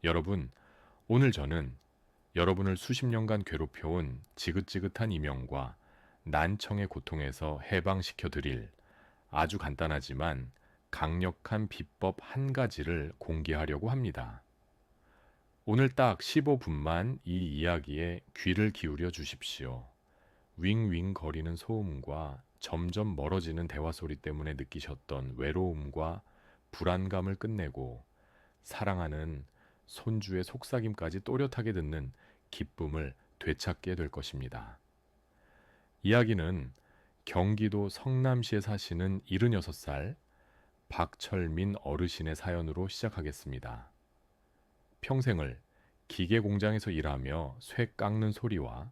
여러분, 오늘 저는 여러분을 수십 년간 괴롭혀온 지긋지긋한 이명과 난청의 고통에서 해방시켜 드릴 아주 간단하지만 강력한 비법 한 가지를 공개하려고 합니다. 오늘 딱 15분만 이 이야기에 귀를 기울여 주십시오. 윙윙 거리는 소음과 점점 멀어지는 대화 소리 때문에 느끼셨던 외로움과 불안감을 끝내고 사랑하는 손주의 속삭임까지 또렷하게 듣는 기쁨을 되찾게 될 것입니다. 이야기는 경기도 성남시에 사시는 76살 박철민 어르신의 사연으로 시작하겠습니다. 평생을 기계 공장에서 일하며 쇠 깎는 소리와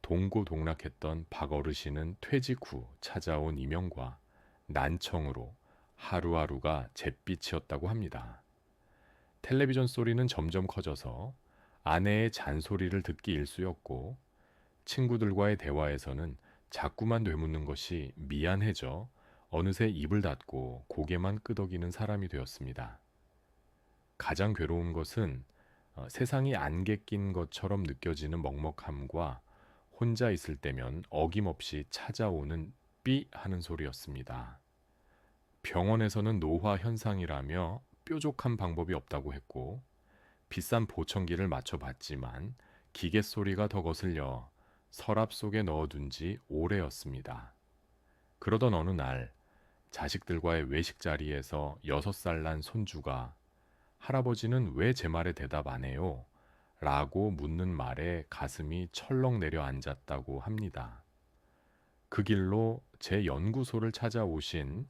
동고동락했던 박 어르신은 퇴직 후 찾아온 이명과 난청으로 하루하루가 잿빛이었다고 합니다. 텔레비전 소리는 점점 커져서 아내의 잔소리를 듣기 일쑤였고 친구들과의 대화에서는 자꾸만 되묻는 것이 미안해져 어느새 입을 닫고 고개만 끄덕이는 사람이 되었습니다. 가장 괴로운 것은 세상이 안개 낀 것처럼 느껴지는 먹먹함과 혼자 있을 때면 어김없이 찾아오는 삐 하는 소리였습니다. 병원에서는 노화 현상이라며 뾰족한 방법이 없다고 했고 비싼 보청기를 맞춰봤지만 기계 소리가 더 거슬려 서랍 속에 넣어둔 지 오래였습니다. 그러던 어느 날 자식들과의 외식 자리에서 6살 난 손주가 할아버지는 왜 제 말에 대답 안 해요? 라고 묻는 말에 가슴이 철렁 내려앉았다고 합니다. 그 길로 제 연구소를 찾아오신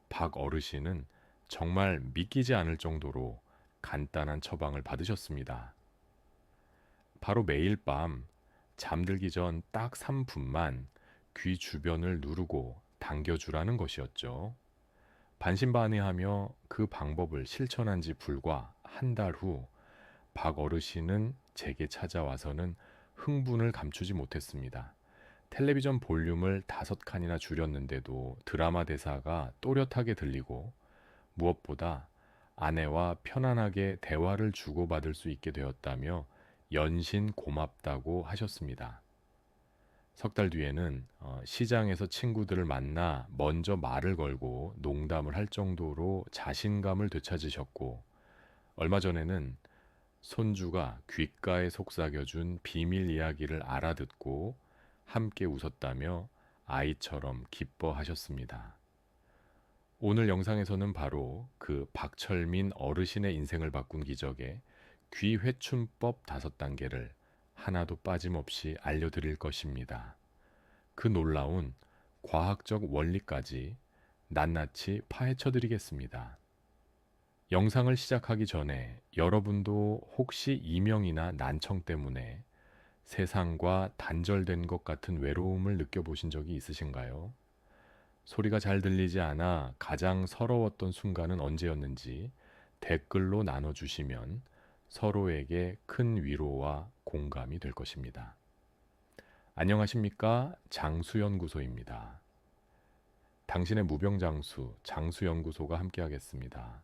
박 어르신은 정말 믿기지 않을 정도로 간단한 처방을 받으셨습니다. 바로 매일 밤 잠들기 전 딱 3분만 귀 주변을 누르고 당겨주라는 것이었죠. 반신반의하며 그 방법을 실천한 지 불과 한 달 후 박 어르신은 제게 찾아와서는 흥분을 감추지 못했습니다. 텔레비전 볼륨을 5칸이나 줄였는데도 드라마 대사가 또렷하게 들리고 무엇보다 아내와 편안하게 대화를 주고받을 수 있게 되었다며 연신 고맙다고 하셨습니다. 석 달 뒤에는 시장에서 친구들을 만나 먼저 말을 걸고 농담을 할 정도로 자신감을 되찾으셨고 얼마 전에는 손주가 귓가에 속삭여준 비밀 이야기를 알아듣고 함께 웃었다며 아이처럼 기뻐하셨습니다. 오늘 영상에서는 바로 그 박철민 어르신의 인생을 바꾼 기적의 귀 회춘법 5단계를 하나도 빠짐없이 알려드릴 것입니다. 그 놀라운 과학적 원리까지 낱낱이 파헤쳐 드리겠습니다. 영상을 시작하기 전에 여러분도 혹시 이명이나 난청 때문에 세상과 단절된 것 같은 외로움을 느껴보신 적이 있으신가요? 소리가 잘 들리지 않아 가장 서러웠던 순간은 언제였는지 댓글로 나눠주시면 서로에게 큰 위로와 공감이 될 것입니다. 안녕하십니까? 장수연구소입니다. 당신의 무병장수 장수연구소가 함께하겠습니다.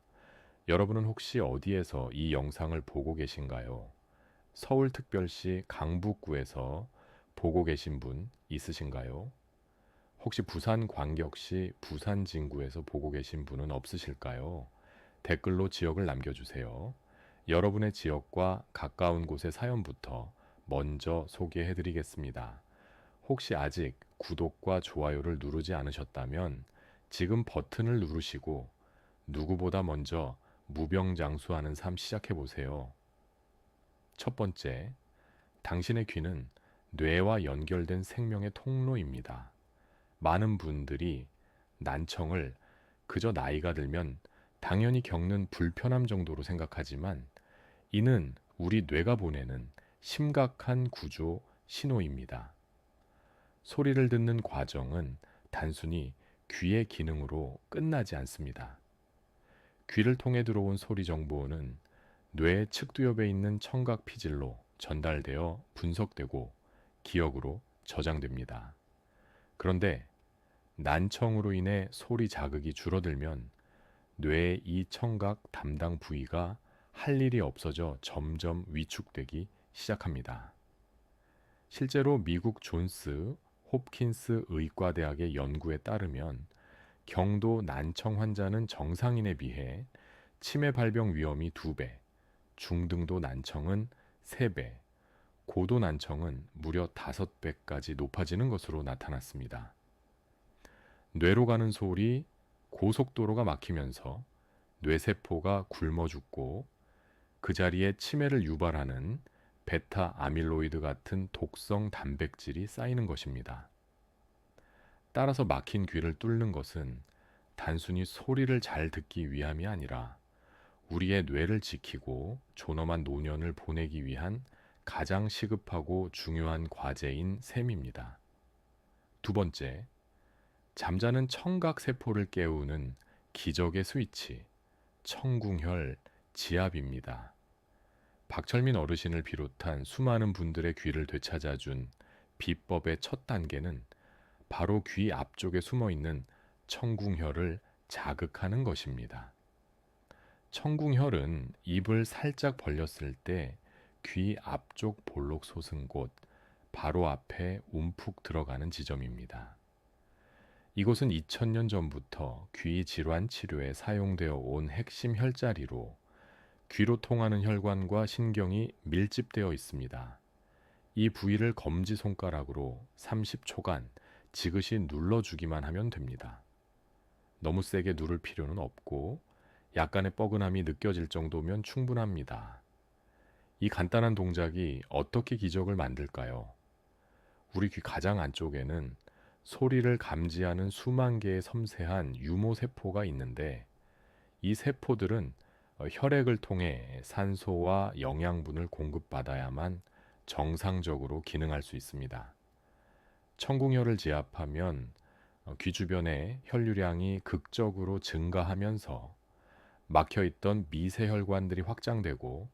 여러분은 혹시 어디에서 이 영상을 보고 계신가요? 서울특별시 강북구에서 보고 계신 분 있으신가요? 혹시 부산광역시 부산진구에서 보고 계신 분은 없으실까요? 댓글로 지역을 남겨주세요. 여러분의 지역과 가까운 곳의 사연부터 먼저 소개해드리겠습니다. 혹시 아직 구독과 좋아요를 누르지 않으셨다면 지금 버튼을 누르시고 누구보다 먼저 무병장수하는 삶 시작해보세요. 첫 번째, 당신의 귀는 뇌와 연결된 생명의 통로입니다. 많은 분들이 난청을 그저 나이가 들면 당연히 겪는 불편함 정도로 생각하지만 이는 우리 뇌가 보내는 심각한 구조 신호입니다. 소리를 듣는 과정은 단순히 귀의 기능으로 끝나지 않습니다. 귀를 통해 들어온 소리 정보는 뇌의 측두엽에 있는 청각 피질로 전달되어 분석되고 기억으로 저장됩니다. 그런데 난청으로 인해 소리 자극이 줄어들면 뇌의 이 청각 담당 부위가 할 일이 없어져 점점 위축되기 시작합니다. 실제로 미국 존스 홉킨스 의과대학의 연구에 따르면 경도 난청 환자는 정상인에 비해 치매 발병 위험이 2배, 중등도 난청은 3배, 고도 난청은 무려 5배까지 높아지는 것으로 나타났습니다. 뇌로 가는 소리, 고속도로가 막히면서 뇌세포가 굶어 죽고 그 자리에 치매를 유발하는 베타 아밀로이드 같은 독성 단백질이 쌓이는 것입니다. 따라서 막힌 귀를 뚫는 것은 단순히 소리를 잘 듣기 위함이 아니라 우리의 뇌를 지키고 존엄한 노년을 보내기 위한 가장 시급하고 중요한 과제인 셈입니다. 두 번째, 잠자는 청각세포를 깨우는 기적의 스위치, 청궁혈 지압입니다. 박철민 어르신을 비롯한 수많은 분들의 귀를 되찾아준 비법의 첫 단계는 바로 귀 앞쪽에 숨어있는 청궁혈을 자극하는 것입니다. 청궁혈은 입을 살짝 벌렸을 때 귀 앞쪽 볼록 솟은 곳 바로 앞에 움푹 들어가는 지점입니다. 이곳은 2000년 전부터 귀 질환 치료에 사용되어 온 핵심 혈자리로 귀로 통하는 혈관과 신경이 밀집되어 있습니다. 이 부위를 검지손가락으로 30초간 지그시 눌러주기만 하면 됩니다. 너무 세게 누를 필요는 없고 약간의 뻐근함이 느껴질 정도면 충분합니다. 이 간단한 동작이 어떻게 기적을 만들까요? 우리 귀 가장 안쪽에는 소리를 감지하는 수만 개의 섬세한 유모세포가 있는데 이 세포들은 혈액을 통해 산소와 영양분을 공급받아야만 정상적으로 기능할 수 있습니다. 청궁혈을 지압하면 귀 주변의 혈류량이 극적으로 증가하면서 막혀있던 미세혈관들이 확장되고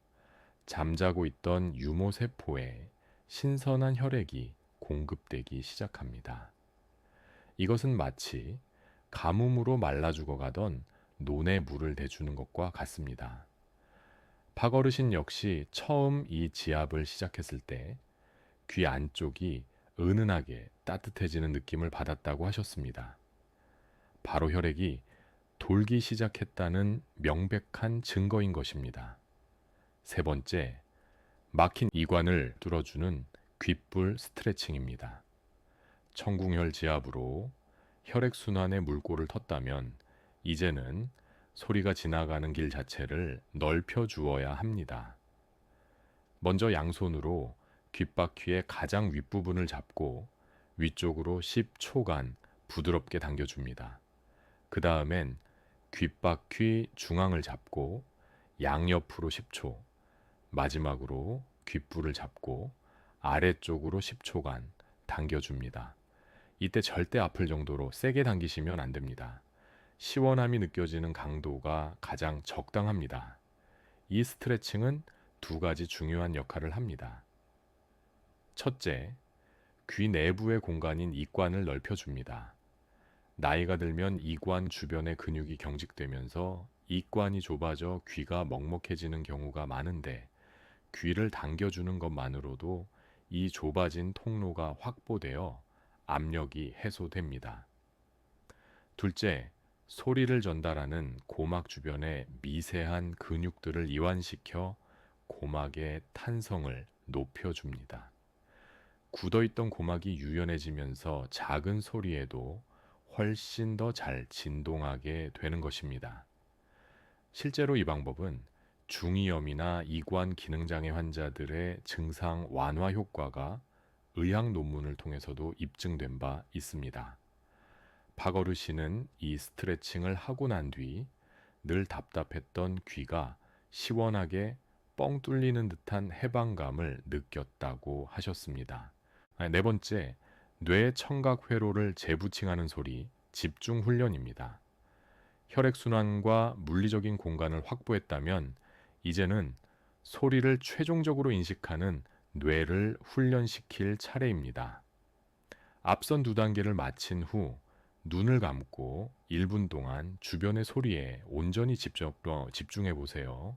잠자고 있던 유모세포에 신선한 혈액이 공급되기 시작합니다. 이것은 마치 가뭄으로 말라 죽어가던 논에 물을 대주는 것과 같습니다. 박어르신 역시 처음 이 지압을 시작했을 때 귀 안쪽이 은은하게 따뜻해지는 느낌을 받았다고 하셨습니다. 바로 혈액이 돌기 시작했다는 명백한 증거인 것입니다. 세 번째, 막힌 이관을 뚫어주는 귓불 스트레칭입니다. 청궁혈 지압으로 혈액순환의 물꼬를 텄다면 이제는 소리가 지나가는 길 자체를 넓혀 주어야 합니다. 먼저 양손으로 귓바퀴의 가장 윗부분을 잡고 위쪽으로 10초간 부드럽게 당겨줍니다. 그 다음엔 귓바퀴 중앙을 잡고 양옆으로 10초, 마지막으로 귓불을 잡고 아래쪽으로 10초간 당겨줍니다. 이때 절대 아플 정도로 세게 당기시면 안 됩니다. 시원함이 느껴지는 강도가 가장 적당합니다. 이 스트레칭은 2가지 중요한 역할을 합니다. 첫째, 귀 내부의 공간인 이관을 넓혀줍니다. 나이가 들면 이관 주변의 근육이 경직되면서 이관이 좁아져 귀가 먹먹해지는 경우가 많은데 귀를 당겨주는 것만으로도 이 좁아진 통로가 확보되어 압력이 해소됩니다. 둘째, 소리를 전달하는 고막 주변의 미세한 근육들을 이완시켜 고막의 탄성을 높여줍니다. 굳어있던 고막이 유연해지면서 작은 소리에도 훨씬 더 잘 진동하게 되는 것입니다. 실제로 이 방법은 중이염이나 이관 기능장애 환자들의 증상 완화 효과가 의학 논문을 통해서도 입증된 바 있습니다. 박어르신은 이 스트레칭을 하고 난 뒤 늘 답답했던 귀가 시원하게 뻥 뚫리는 듯한 해방감을 느꼈다고 하셨습니다. 네 번째, 뇌 청각 회로를 재부칭하는 소리, 집중 훈련입니다. 혈액순환과 물리적인 공간을 확보했다면 이제는 소리를 최종적으로 인식하는 뇌를 훈련시킬 차례입니다. 앞선 2단계를 마친 후 눈을 감고 1분 동안 주변의 소리에 온전히 집중해 보세요.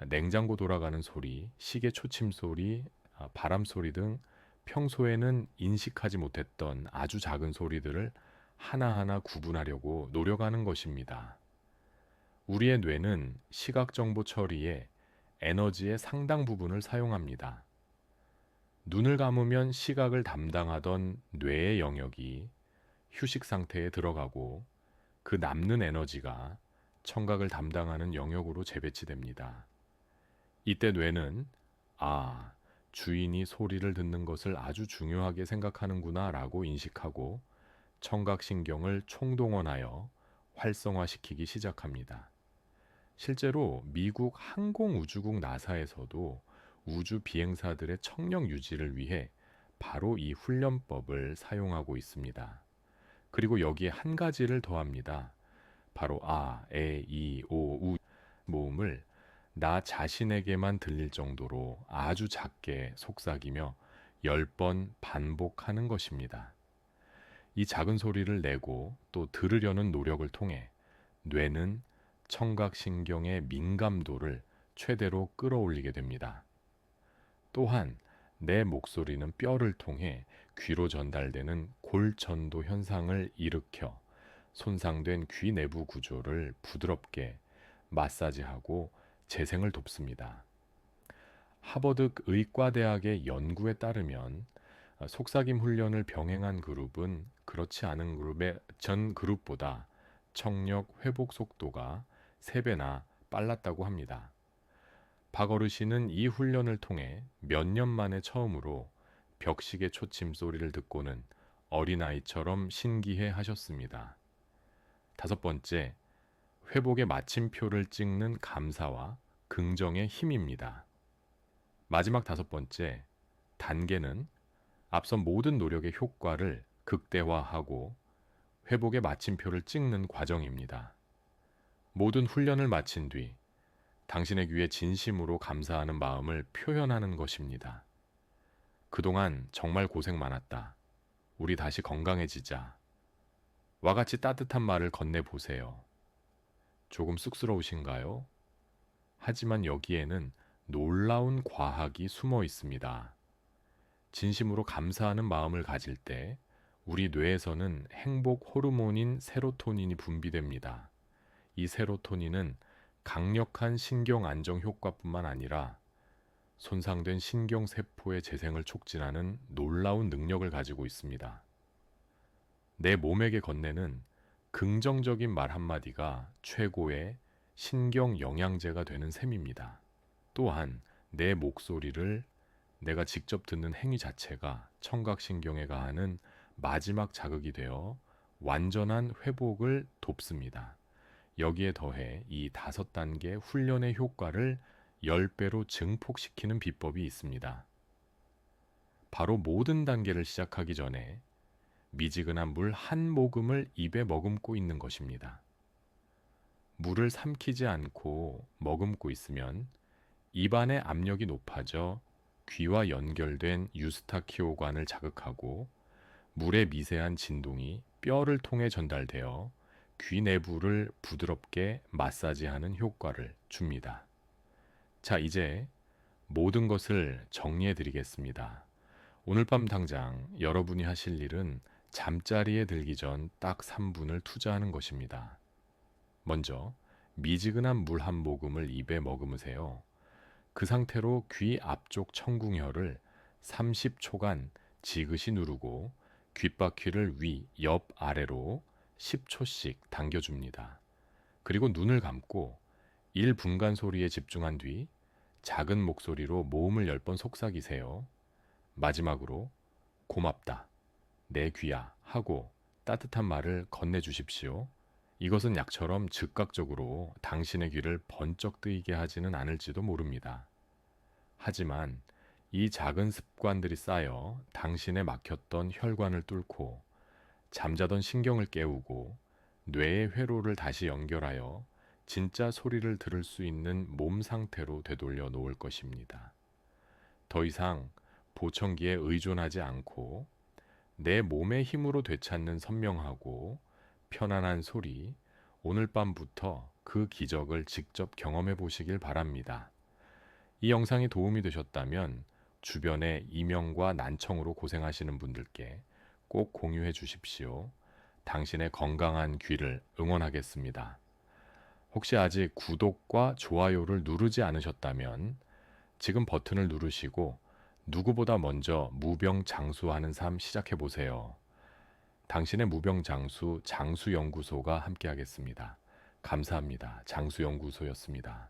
냉장고 돌아가는 소리, 시계 초침 소리, 바람 소리 등 평소에는 인식하지 못했던 아주 작은 소리들을 하나하나 구분하려고 노력하는 것입니다. 우리의 뇌는 시각 정보 처리에 에너지의 상당 부분을 사용합니다. 눈을 감으면 시각을 담당하던 뇌의 영역이 휴식 상태에 들어가고 그 남는 에너지가 청각을 담당하는 영역으로 재배치됩니다. 이때 뇌는 주인이 소리를 듣는 것을 아주 중요하게 생각하는구나 라고 인식하고 청각신경을 총동원하여 활성화시키기 시작합니다. 실제로 미국 항공우주국 나사에서도 우주 비행사들의 청력 유지를 위해 바로 이 훈련법을 사용하고 있습니다. 그리고 여기에 한 가지를 더합니다. 바로 이, 오, 우 모음을 나 자신에게만 들릴 정도로 아주 작게 속삭이며 10번 반복하는 것입니다. 이 작은 소리를 내고 또 들으려는 노력을 통해 뇌는 청각신경의 민감도를 최대로 끌어올리게 됩니다. 또한 내 목소리는 뼈를 통해 귀로 전달되는 골전도 현상을 일으켜 손상된 귀 내부 구조를 부드럽게 마사지하고 재생을 돕습니다. 하버드 의과대학의 연구에 따르면 속삭임 훈련을 병행한 그룹은 그렇지 않은 그룹의 전 그룹보다 청력 회복 속도가 3배나 빨랐다고 합니다. 박 어르신은 이 훈련을 통해 몇 년 만에 처음으로 벽시계 초침 소리를 듣고는 어린아이처럼 신기해 하셨습니다. 5번째, 회복의 마침표를 찍는 감사와 긍정의 힘입니다. 마지막 5번째, 단계는 앞선 모든 노력의 효과를 극대화하고 회복의 마침표를 찍는 과정입니다. 모든 훈련을 마친 뒤 당신의 귀에 진심으로 감사하는 마음을 표현하는 것입니다. 그동안 정말 고생 많았다. 우리 다시 건강해지자. 와 같이 따뜻한 말을 건네보세요. 조금 쑥스러우신가요? 하지만 여기에는 놀라운 과학이 숨어 있습니다. 진심으로 감사하는 마음을 가질 때 우리 뇌에서는 행복 호르몬인 세로토닌이 분비됩니다. 이 세로토닌은 강력한 신경 안정 효과뿐만 아니라 손상된 신경세포의 재생을 촉진하는 놀라운 능력을 가지고 있습니다. 내 몸에게 건네는 긍정적인 말 한마디가 최고의 신경 영양제가 되는 셈입니다. 또한 내 목소리를 내가 직접 듣는 행위 자체가 청각신경에 가하는 마지막 자극이 되어 완전한 회복을 돕습니다. 여기에 더해 이 5단계 훈련의 효과를 10배로 증폭시키는 비법이 있습니다. 바로 모든 단계를 시작하기 전에 미지근한 물 한 모금을 입에 머금고 있는 것입니다. 물을 삼키지 않고 머금고 있으면 입안의 압력이 높아져 귀와 연결된 유스타키오관을 자극하고 물의 미세한 진동이 뼈를 통해 전달되어 귀 내부를 부드럽게 마사지하는 효과를 줍니다. 자, 이제 모든 것을 정리해 드리겠습니다. 오늘 밤 당장 여러분이 하실 일은 잠자리에 들기 전 딱 3분을 투자하는 것입니다. 먼저 미지근한 물 한 모금을 입에 머금으세요. 그 상태로 귀 앞쪽 청궁혈을 30초간 지그시 누르고 귓바퀴를 위, 옆, 아래로 10초씩 당겨줍니다. 그리고 눈을 감고 1분간 소리에 집중한 뒤 작은 목소리로 모음을 10번 속삭이세요. 마지막으로 고맙다, 내 귀야 하고 따뜻한 말을 건네주십시오. 이것은 약처럼 즉각적으로 당신의 귀를 번쩍 뜨이게 하지는 않을지도 모릅니다. 하지만 이 작은 습관들이 쌓여 당신의 막혔던 혈관을 뚫고 잠자던 신경을 깨우고 뇌의 회로를 다시 연결하여 진짜 소리를 들을 수 있는 몸 상태로 되돌려 놓을 것입니다. 더 이상 보청기에 의존하지 않고 내 몸의 힘으로 되찾는 선명하고 편안한 소리, 오늘 밤부터 그 기적을 직접 경험해 보시길 바랍니다. 이 영상이 도움이 되셨다면 주변에 이명과 난청으로 고생하시는 분들께 꼭 공유해 주십시오. 당신의 건강한 귀를 응원하겠습니다. 혹시 아직 구독과 좋아요를 누르지 않으셨다면 지금 버튼을 누르시고 누구보다 먼저 무병장수하는 삶 시작해 보세요. 당신의 무병장수 장수연구소가 함께하겠습니다. 감사합니다. 장수연구소였습니다.